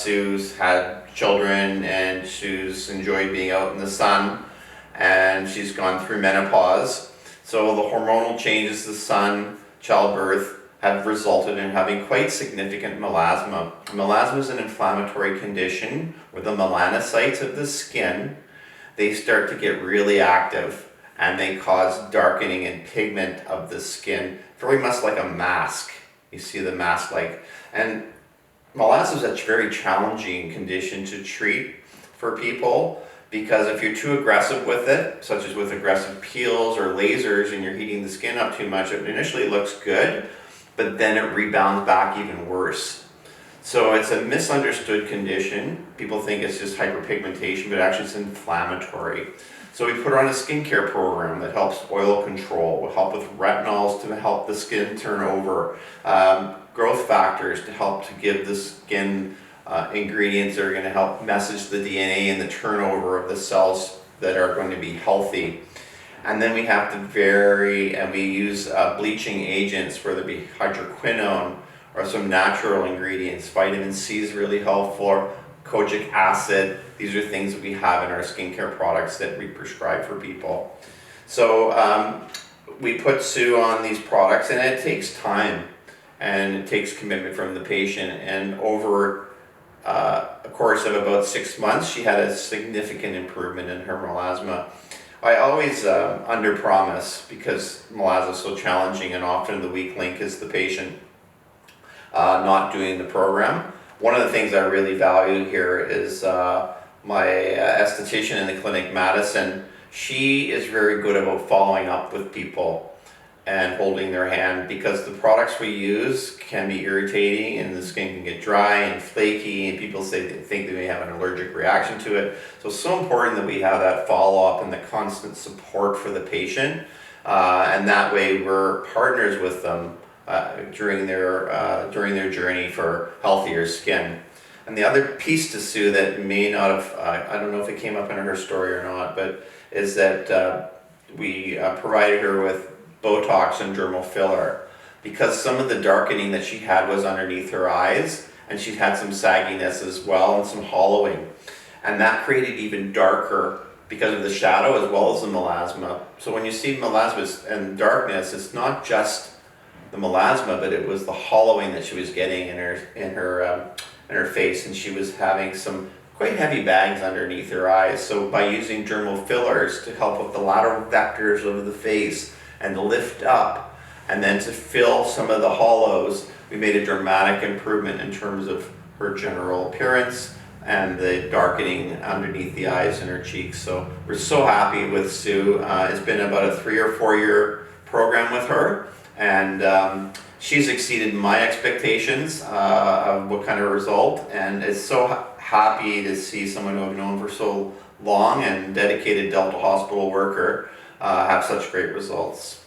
Sue's had children and she's enjoyed being out in the sun, and she's gone through menopause. So the hormonal changes, the sun, childbirth, have resulted in having quite significant melasma. Melasma is an inflammatory condition where the melanocytes of the skin, they start to get really active and they cause darkening and pigment of the skin, very much like a mask. You see the mask like, and melasma is a very challenging condition to treat for people, because if you're too aggressive with it, such as with aggressive peels or lasers, and you're heating the skin up too much, it initially looks good, but then it rebounds back even worse. So it's a misunderstood condition. People think it's just hyperpigmentation, but actually it's inflammatory. So we put her on a skincare program that helps oil control, will help with retinols to help the skin turn over, growth factors to help to give the skin ingredients that are going to help message the DNA and the turnover of the cells that are going to be healthy. And then we have we use bleaching agents, whether it be hydroquinone or some natural ingredients. Vitamin C is really helpful, kojic acid. These are things that we have in our skincare products that we prescribe for people. So we put Sue on these products, and it takes time and it takes commitment from the patient. And over a course of about 6 months, she had a significant improvement in her melasma. I always under-promise, because melasma is so challenging, and often the weak link is the patient not doing the program. One of the things I really value here is my esthetician in the clinic, Madison. She is very good about following up with people and holding their hand, because the products we use can be irritating and the skin can get dry and flaky, and people say they think they may have an allergic reaction to it. So it's so important that we have that follow-up and the constant support for the patient, and that way we're partners with them during their journey for healthier skin. And the other piece to Sue that may not have, I don't know if it came up in her story or not, but is that we provided her with Botox and dermal filler, because some of the darkening that she had was underneath her eyes, and she had some sagginess as well and some hollowing, and that created even darker because of the shadow as well as the melasma. So when you see melasma and darkness, it's not just the melasma, but it was the hollowing that she was getting in her face, and she was having some quite heavy bags underneath her eyes. So by using dermal fillers to help with the lateral vectors of the face and to lift up, and then to fill some of the hollows, we made a dramatic improvement in terms of her general appearance and the darkening underneath the eyes and her cheeks. So we're so happy with Sue. It's been about a 3 or 4 year program with her, and she's exceeded my expectations of what kind of result, and it's so happy to see someone who I've known for so long and dedicated Delta Hospital worker have such great results.